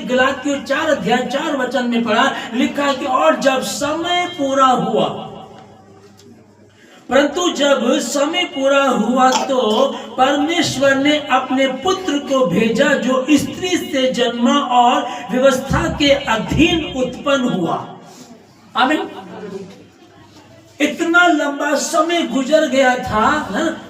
गलातियों 4 अध्याय 4 वचन में पढ़ा, लिखा है कि और जब समय पूरा हुआ, परंतु जब समय पूरा हुआ तो परमेश्वर ने अपने पुत्र को भेजा जो स्त्री से जन्मा और व्यवस्था के अधीन उत्पन्न हुआ। आमीन। इतना लंबा समय गुजर गया था,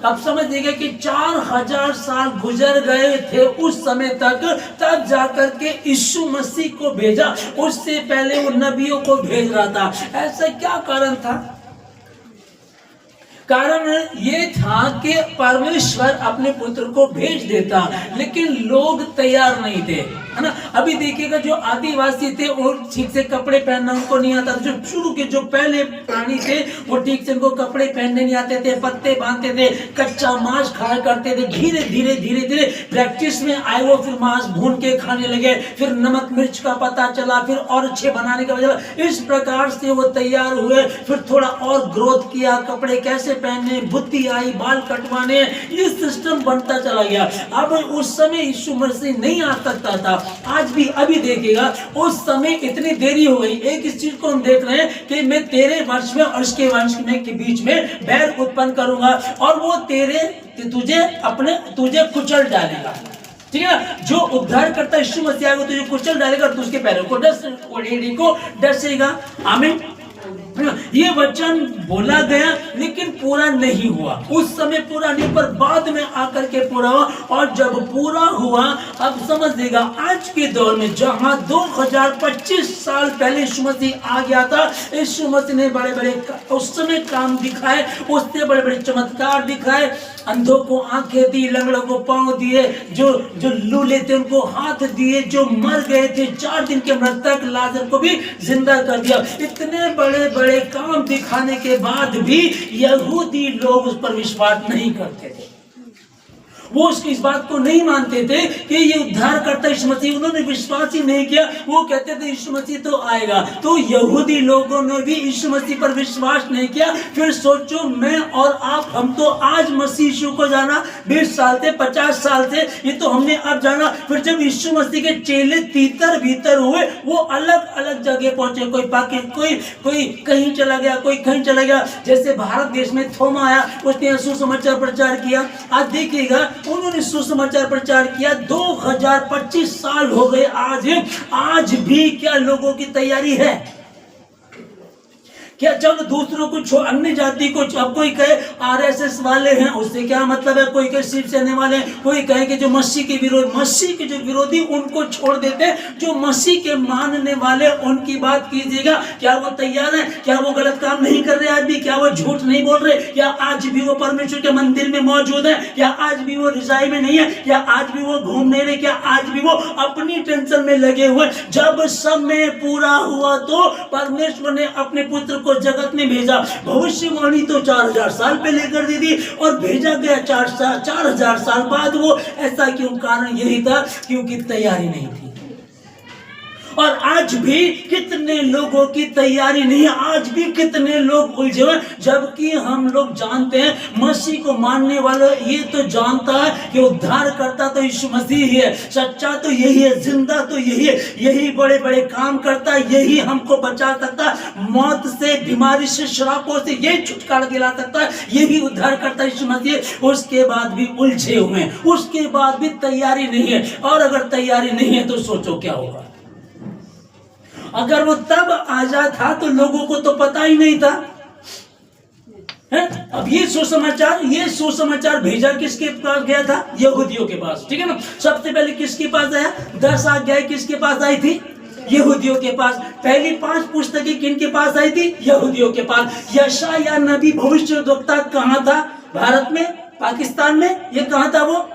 अब समझ लीजिए कि 4000 साल गुजर गए थे उस समय तक, तब जाकर के यीशु मसीह को भेजा। उससे पहले वो नबियों को भेज रहा था। ऐसा क्या कारण था? कारण ये था कि परमेश्वर अपने पुत्र को भेज देता, लेकिन लोग तैयार नहीं थे, है ना। अभी देखिएगा जो आदिवासी थे वो ठीक से कपड़े पहनना उनको नहीं आता। जो शुरू के जो पहले प्राणी थे वो ठीक से उनको कपड़े पहनने नहीं आते थे, पत्ते बांधते थे, कच्चा मांस खाया करते थे। धीरे धीरे धीरे धीरे प्रैक्टिस में आए वो, फिर मांस भून के खाने लगे, फिर नमक मिर्च का पता चला, फिर और अच्छे बनाने का पता चला। इस प्रकार से वो तैयार हुए, फिर थोड़ा और ग्रोथ किया, कपड़े कैसे पहनने, बुद्धि आई, बाल कटवाने, ये सिस्टम बनता चला गया। अब उस समय यीशु मसीह नहीं आ सकता था। आज भी अभी देखिएगा उस समय इतनी देरी हो गई। एक इस चीज को हम देख रहे हैं कि मैं तेरे वंश में और उसके वंश में के बीच में बैर उत्पन्न करूंगा और वो तुझे कुचल डालेगा। ठीक है ना। जो उद्धार करता यीशु मसीह आएगा तुझे कुचल डालेगा, तो उसके पैरों को डसेगा। आमीन। ये वचन बोला गया लेकिन पूरा नहीं हुआ। उस समय पूरा नहीं, पर बाद में आकर के पूरा हुआ। और जब पूरा हुआ, अब समझ लेगा आज के दौर में जहां 2025 साल पहले यीशु मसीह आ गया था, यीशु मसीह ने बड़े बड़े उस समय काम दिखाए, उसने बड़े बड़े चमत्कार दिखाए। अंधों को आंखें दी, लंगड़ों को पांव दिए, जो लूले थे उनको हाथ दिए, जो मर गए थे 4 दिन के मृतक लाजर को भी जिंदा कर दिया। इतने बड़े बड़े काम दिखाने के बाद भी यहूदी लोग उस पर विश्वास नहीं करते थे। वो इस बात को नहीं मानते थे कि ये उद्धार करता यीशु मसीह। उन्होंने विश्वास ही नहीं किया। वो कहते थे यीशु मसीह तो आएगा। तो यहूदी लोगों ने भी यीशु मसीह पर विश्वास नहीं किया। फिर सोचो, मैं और आप, हम तो आज मसीह यीशु को जाना 20 साल से 50 साल से, ये तो हमने अब जाना। फिर जब यीशु मसीह के चेले तीतर भीतर हुए, वो अलग अलग जगह पहुंचे। कोई कहीं चला गया, कोई कहीं चला गया। जैसे भारत देश में थोमा आया, उसने सुसमाचार प्रचार किया। आज देखिएगा उन्होंने सुसमाचार प्रचार किया। 2025 साल हो गए आज भी क्या लोगों की तैयारी है? क्या चलो दूसरों को अन्य जाति को, अब कोई कहे आरएसएस वाले हैं, उससे क्या मतलब है? कोई कहे शिवसेना वाले, कोई कहे कि जो मसीह के विरोधी उनको छोड़ देते, जो मसीह के मानने वाले उनकी बात कीजिएगा। क्या वो तैयार है? क्या वो गलत काम नहीं कर रहे आज भी? क्या वो झूठ नहीं बोल रहे? क्या आज भी वो परमेश्वर के मंदिर में मौजूद है? क्या आज भी वो रिसाई में नहीं है? क्या आज भी वो घूम नहीं रहे? क्या आज भी वो अपनी टेंशन में लगे हुए? जब समय पूरा हुआ तो परमेश्वर ने अपने पुत्र को जगत में भेजा। भविष्यवाणी तो 4000 साल पहले कर दी थी और भेजा गया 4000 साल बाद। वो ऐसा क्यों? कारण यही था क्योंकि तैयारी नहीं थी। और आज भी कितने लोगों की तैयारी नहीं है। आज भी कितने लोग उलझे हुए, जबकि हम लोग जानते हैं मसीह को मानने वाला ये तो जानता है कि उद्धार करता तो यीशु मसीह ही है, सच्चा तो यही है, जिंदा तो यही है, यही बड़े बड़े काम करता है, यही हमको बचा सकता है मौत से, बीमारी से, श्रापों से, यही छुटकारा दिला सकता है, यही उद्धार करता है यीशु मसीह। उसके बाद भी उलझे हुए हैं, उसके बाद भी तैयारी नहीं है। और अगर तैयारी नहीं है तो सोचो क्या होगा। अगर वो तब आजा था तो लोगों को तो पता ही नहीं था। है? अब ये सुसमाचार भेजा किसके पास गया था? यहूदियों के पास। ठीक है ना। सबसे पहले किसके पास आया? 10 आज्ञाएं किसके पास आई थी? यहूदियों के पास। पहली 5 पुस्तकें किनके पास आई थी? यहूदियों के पास। यशायाह नबी भविष्यद्वक्ता कहाँ था? भारत में, पाकिस्तान में, ये कहाँ था? वो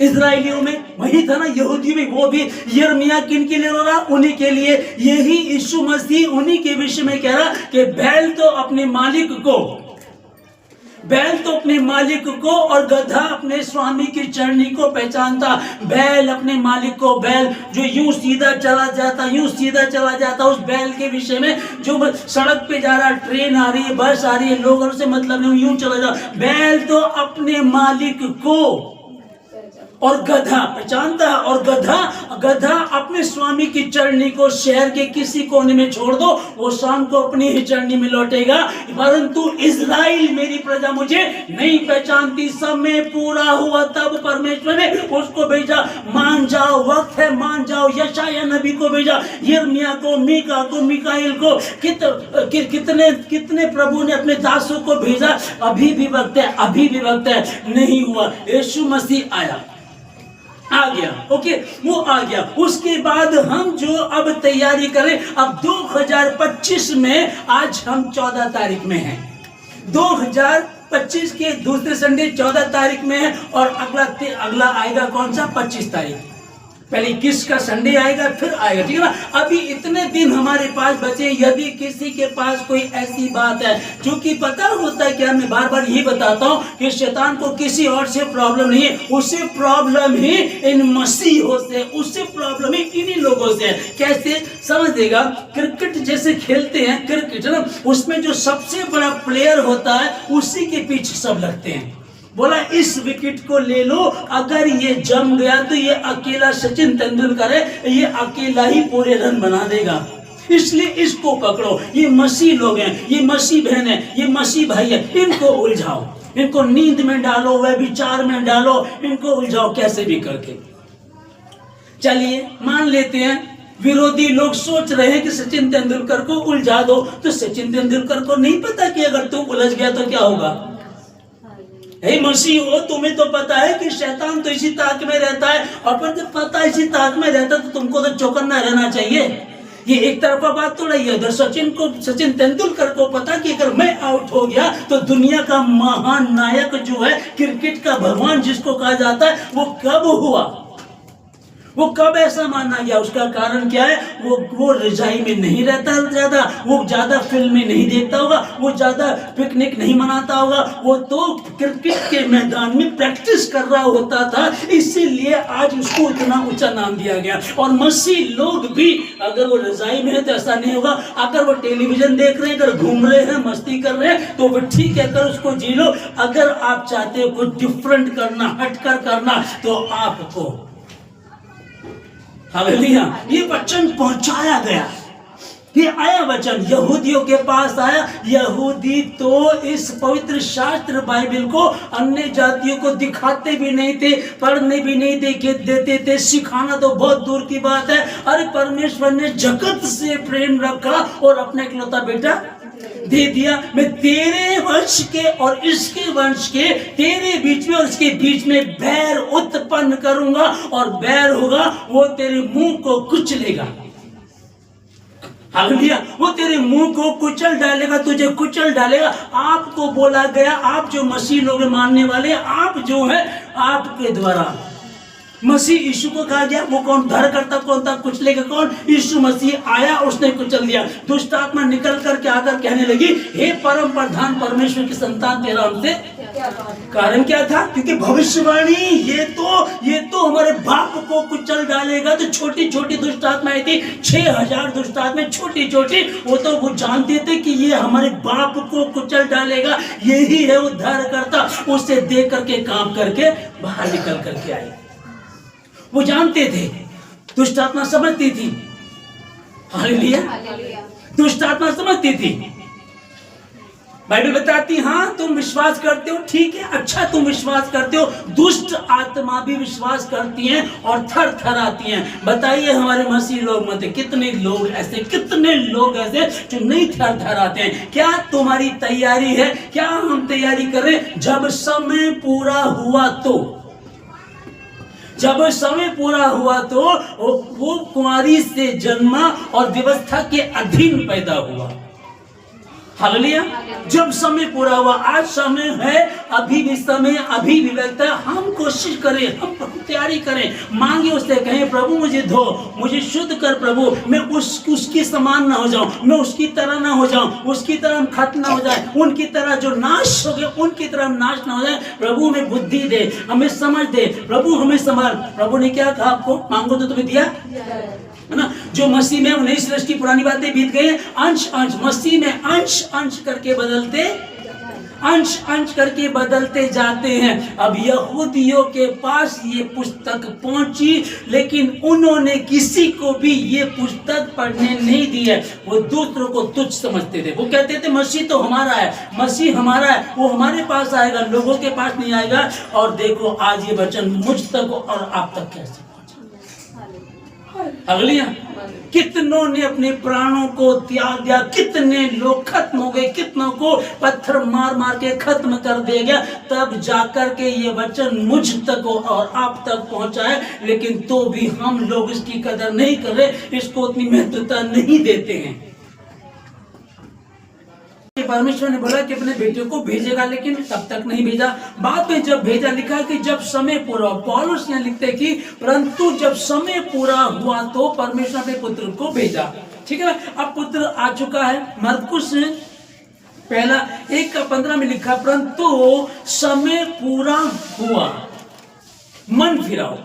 इजराइलियों में वही था ना। यहूदी में वो भी। यिर्मयाह किन के लिए रो रहा? उन्हीं के लिए। यही यीशु मसीह उन्हीं के विषय में कह रहा कि बैल तो अपने मालिक को और गधा अपने स्वामी की चरनी को पहचानता। बैल अपने मालिक को, बैल जो यूं सीधा चला जाता, उस बैल के विषय में जो सड़क पे जा रहा, ट्रेन आ रही है, बस आ रही है, लोगों से मतलब नहीं, यूं चला जा। बैल तो अपने मालिक को और गधा पहचानता है, और गधा अपने स्वामी की चरनी को शहर के किसी कोने में छोड़ दो, वो शाम को अपनी ही चरनी में लौटेगा। परंतु इज़राइल मेरी प्रजा मुझे नहीं पहचानती। समय पूरा हुआ तब परमेश्वर ने उसको भेजा, मान जाओ वक्त है, मान जाओ। यशायाह नबी को भेजा, यिर्मयाह को, मीका को, मिकाएल को, कितने प्रभु ने अपने दासों को भेजा। अभी भी वक्त है, अभी भी वक्त है, नहीं हुआ। यीशु मसीह आया, आ गया, ओके, वो आ गया। उसके बाद हम जो अब तैयारी करें, अब 2025 में, आज हम 14 तारीख में हैं, 2025 के दूसरे संडे 14 तारीख में है, और अगला आएगा कौन सा, 25 तारीख। पहले 21 का संडे आएगा, फिर आएगा, ठीक है ना। अभी इतने दिन हमारे पास बचे। यदि किसी के पास कोई ऐसी बात है, क्योंकि पता होता है कि मैं बार बार यही बताता हूँ कि शैतान को किसी और से प्रॉब्लम नहीं है, उसे प्रॉब्लम ही इन मसीहों से, उससे प्रॉब्लम ही इन्हीं लोगों से है। कैसे समझ देगा, क्रिकेट जैसे खेलते हैं, क्रिकेट ना, उसमें जो सबसे बड़ा प्लेयर होता है उसी के पीछे सब लगते हैं। बोला इस विकेट को ले लो, अगर ये जम गया तो ये अकेला सचिन तेंदुलकर है, ये अकेला ही पूरे रन बना देगा, इसलिए इसको पकड़ो। ये मसीह लोग हैं, ये मसीह बहन है, ये मसीह भाई है, इनको उलझाओ, इनको नींद में डालो, व्यभिचार में डालो, इनको उलझाओ कैसे भी करके। चलिए मान लेते हैं विरोधी लोग सोच रहे हैं कि सचिन तेंदुलकर को उलझा दो, तो सचिन तेंदुलकर को नहीं पता कि अगर तू उलझ गया तो क्या होगा। हे मसीह हो, तुम्हें तो पता है कि शैतान तो इसी ताक में रहता है, और पर जब पता इसी ताक में रहता तो तुमको तो चौकन्ना रहना चाहिए। ये एक तरफा बात तो नहीं है। उधर सचिन तेंदुलकर को पता कि अगर मैं आउट हो गया तो दुनिया का महान नायक जो है, क्रिकेट का भगवान जिसको कहा जाता है, वो कब हुआ, वो कब ऐसा माना गया। उसका कारण क्या है, वो रजाई में नहीं रहता ज्यादा, वो ज्यादा फिल्में नहीं देखता होगा, वो ज्यादा पिकनिक नहीं मनाता होगा, वो तो क्रिकेट के मैदान में प्रैक्टिस कर रहा होता था, इसीलिए आज उसको इतना ऊंचा नाम दिया गया। और मसीह लोग भी अगर वो रजाई में है तो ऐसा नहीं होगा, अगर वो टेलीविजन देख रहे हैं, अगर घूम रहे हैं, मस्ती कर रहे हैं, तो वो ठीक है, कर उसको जी लो। अगर आप चाहते हो कुछ डिफरेंट करना, हटकर करना, तो आपको हालेलुया, ये वचन पहुंचाया गया, ये आया वचन, यहूदियों के पास आया। यहूदी तो इस पवित्र शास्त्र बाइबल को अन्य जातियों को दिखाते भी नहीं थे, पढ़ने भी नहीं देते थे, सिखाना तो बहुत दूर की बात है। अरे परमेश्वर ने जगत से प्रेम रखा और अपना इकलौता बेटा दे दिया। मैं तेरे वंश के और इसके वंश के, तेरे बीच में और इसके बीच में बैर उत्पन्न करूंगा, और बैर होगा वो तेरे मुंह को कुचलेगा। हालेलुया, वो तेरे मुंह को कुचल डालेगा, तुझे कुचल डालेगा। आपको बोला गया, आप जो मसीह लोग मानने वाले, आप जो है, आपके द्वारा मसीह यीशु को कहा गया, वो कौन धर करता, कौन था, कुचलेगा कौन, यीशु मसीह आया, उसने कुचल दिया। दुष्ट आत्मा निकल करके आकर कहने लगी, हे परम प्रधान परमेश्वर की संतान, तेरा हमसे कारण क्या था, क्योंकि भविष्यवाणी ये तो हमारे बाप को कुचल डालेगा। तो छोटी छोटी दुष्ट आत्माएं थी, 6000 दुष्ट आत्माएं छोटी छोटी, वो जानते थे कि ये हमारे बाप को कुचल डालेगा, यही है उद्धार करता। उसे देख करके काम करके बाहर निकल करके आई, वो जानते थे, दुष्ट आत्मा समझती थी। हालेलुया, दुष्ट आत्मा समझती थी। बाइबल बताती, हाँ तुम विश्वास करते हो, ठीक है, अच्छा तुम विश्वास करते हो, दुष्ट आत्मा भी विश्वास करती हैं और थर थर आती हैं। बताइए हमारे मसीह लोग मत, कितने लोग ऐसे जो नहीं थर थर आते हैं। क्या तुम्हारी तैयारी है, क्या हम तैयारी करें? जब समय पूरा हुआ तो, जब समय पूरा हुआ तो वो कुंवारी से जन्मा और व्यवस्था के अधीन पैदा हुआ। हालेलुया, जब समय पूरा हुआ, आज समय है, अभी भी समय, अभी भी लगता है। हम कोशिश करें, हम तैयारी करें, मांगे उससे, कहें प्रभु मुझे धो, मुझे शुद्ध कर प्रभु, मैं उसकी समान ना हो जाऊं, मैं उसकी तरह ना हो जाऊं, उसकी तरह हम खत्म ना हो जाए, उनकी तरह जो नाश हो गए उनकी तरह हम नाश ना हो जाए। प्रभु हमें बुद्धि दे, हमें समझ दे, प्रभु हमें संभाल। प्रभु ने क्या कहा आपको, मांगो तो तुम्हें दिया है ना। जो मसीह में, नई सृष्टि, पुरानी बातें बीत गई हैं, अंश अंश, मसीह में अंश अंश करके बदलते अंश अंश करके बदलते जाते हैं। अब यहूदियों के पास ये पुस्तक पहुंची, लेकिन उन्होंने किसी को भी ये पुस्तक पढ़ने नहीं दी है। वो दूसरों को तुच्छ समझते थे। वो कहते थे मसीह तो हमारा है, मसीह हमारा है, वो हमारे पास आएगा, लोगों के पास नहीं आएगा। और देखो आज ये वचन मुझ तक और आप तक कैसे अगलियां कितनों ने अपने प्राणों को त्याग दिया, कितने लोग खत्म हो गए, कितनों को पत्थर मार मार के खत्म कर दिया गया, तब जाकर के ये वचन मुझ तक और आप तक पहुंचा है। लेकिन तो भी हम लोग इसकी कदर नहीं कर रहे, इसको उतनी महत्वता नहीं देते हैं। परमेश्वर ने बोला कि अपने बेटे को भेजेगा, लेकिन तब तक नहीं भेजा। बाद में जब भेजा, लिखा कि जब समय पूरा, पौलुस यहाँ लिखते कि परंतु जब समय पूरा हुआ तो परमेश्वर अपने पुत्र को भेजा। ठीक है, अब पुत्र आ चुका है। मरकुस पहला 1:15 में लिखा परंतु समय पूरा हुआ, मन फिराओ।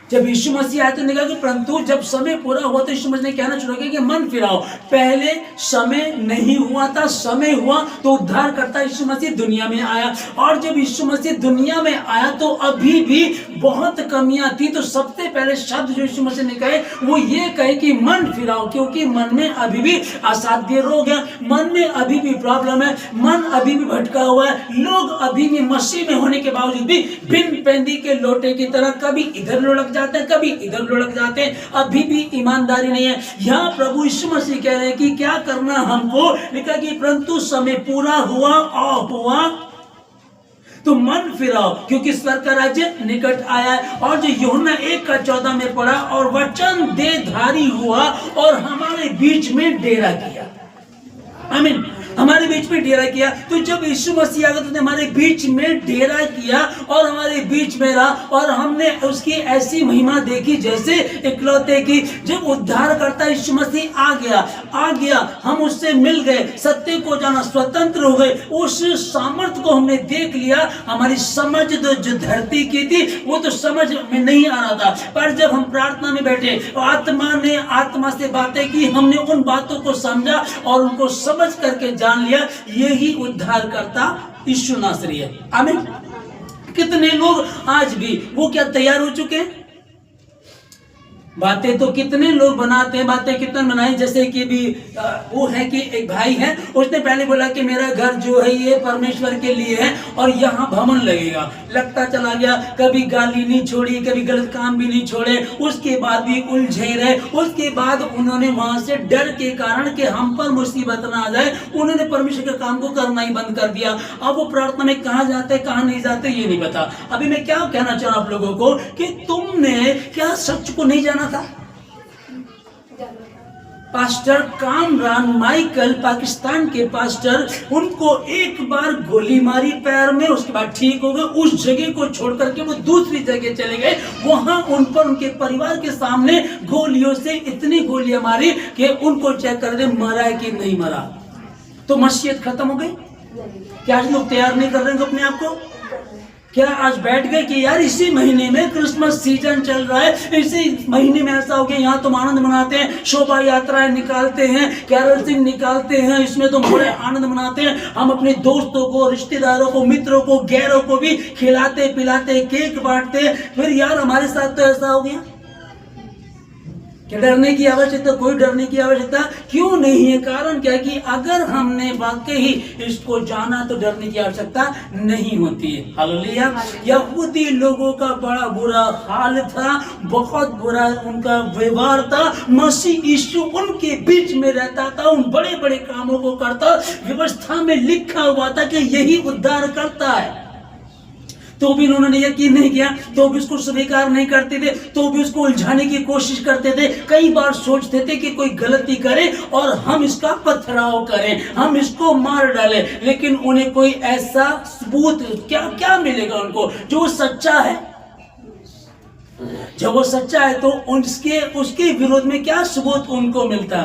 जब यीशु मसीह आए तो निकला कि परंतु जब समय पूरा हुआ तो यीशु मसीह ने कहना शुरू किया कि मन फिराओ। पहले समय नहीं हुआ था, समय हुआ तो उद्धार करता यीशु मसीह दुनिया में आया। और जब यीशु मसीह दुनिया में आया तो अभी भी बहुत कमियां थी। तो सबसे पहले शब्द जो यीशु मसीह ने कहे वो ये कहे कि मन फिराओ, क्योंकि मन में अभी भी असाध्य रोग है, मन में अभी भी प्रॉब्लम है, मन अभी भी भटका हुआ है। लोग अभी भी मसीह में होने के बावजूद भी बिन पैंदी के लोटे की तरह कभी इधर लुढ़क जाते हैं, कभी इधर लुढ़क जाते हैं, अभी भी ईमानदारी नहीं है। यहाँ प्रभु यीशु मसीह कह रहे हैं कि क्या करना हमको, लिखा कि परंतु समय पूरा हुआ और हुआ तो मन फिराओ, क्योंकि स्वर्ग का राज्य निकट आया है। और जो यूहन्ना 1:14 में पढ़ा, और वचन देहधारी हुआ और हमारे बीच में डेरा किया। आमीन, हमारे बीच में डेरा किया। तो जब यीशु मसीह आ गया तो हमारे बीच में डेरा किया और हमारे बीच में रहा, और हमने उसकी ऐसी महिमा देखी जैसे इकलौते की। जब उद्धार करता यीशु मसीह आ गया, हम उससे मिल गए, सत्य को जाना, स्वतंत्र हो गए, उस सामर्थ्य को हमने देख लिया। हमारी समझ जो धरती की थी वो तो समझ में नहीं आ रहा था, पर जब हम प्रार्थना में बैठे, आत्मा ने आत्मा से बातें की, हमने उन बातों को समझा और उनको समझ करके जान लिया, यही उद्धार करता यीशु नासरी है। आमीन। कितने लोग आज भी वो क्या तैयार हो चुके हैं? बातें तो कितने लोग बनाते हैं, बातें कितने बनाई। जैसे कि भी वो है कि एक भाई है, उसने पहले बोला कि मेरा घर जो है ये परमेश्वर के लिए है और यहाँ भवन लगेगा। लगता चला गया, कभी गाली नहीं छोड़ी, कभी गलत काम भी नहीं छोड़े, उसके बाद भी उलझे रहे। उसके बाद उन्होंने वहां से डर के कारण कि हम पर मुसीबत ना आ जाए, उन्होंने परमेश्वर के काम को करना ही बंद कर दिया। अब वो प्रार्थना में कहाँ जाते कहाँ नहीं जाते ये नहीं पता। अभी मैं क्या कहना चाह रहा हूं आप लोगों को कि तुमने क्या सच को नहीं जाना था? पास्टर कामरान माइकल, पाकिस्तान के पास्टर, उनको एक बार गोली मारी पैर में, उसके बाद ठीक हो गए। उस जगह को छोड़ करके वो दूसरी जगह चले गए। वहां उन पर उनके परिवार के सामने गोलियों से इतनी गोलियां मारी कि उनको चेक कर दे मरा है कि नहीं मरा। तो मसीहत खत्म हो गई। क्या आज लोग तैयार नहीं कर रहे हैं अपने आप को? क्या आज बैठ गए कि यार इसी महीने में क्रिसमस सीजन चल रहा है, इसी महीने में ऐसा हो गया, यहाँ तुम आनंद मनाते हैं, शोभा यात्राएं निकालते हैं, कैरोलिंग निकालते हैं, इसमें तुम बड़े आनंद मनाते हैं। हम अपने दोस्तों को, रिश्तेदारों को, मित्रों को, गैरों को भी खिलाते पिलाते, केक बांटते, फिर यार हमारे साथ तो ऐसा हो गया। क्या डरने की आवश्यकता? कोई डरने की आवश्यकता क्यों नहीं है। कारण क्या है कि अगर हमने वाकई इसको जाना तो डरने की आवश्यकता नहीं होती है। हालेलुया। यहूदी लोगों का बड़ा बुरा हाल था, बहुत बुरा उनका व्यवहार था। मसीह यीशु उनके बीच में रहता था, उन बड़े बड़े कामों को करता। व्यवस्था में लिखा हुआ था कि यही उद्धार करता है, तो भी उन्होंने यकीन नहीं किया, तो भी उसको स्वीकार नहीं करते थे, तो भी उसको उलझाने की कोशिश करते थे। कई बार सोचते थे कि कोई गलती करे और हम इसका पथराव करें, हम इसको मार डालें, लेकिन उन्हें कोई ऐसा सबूत क्या मिलेगा उनको जो सच्चा है। जब वो सच्चा है तो उसके विरोध में क्या सबूत उनको मिलता?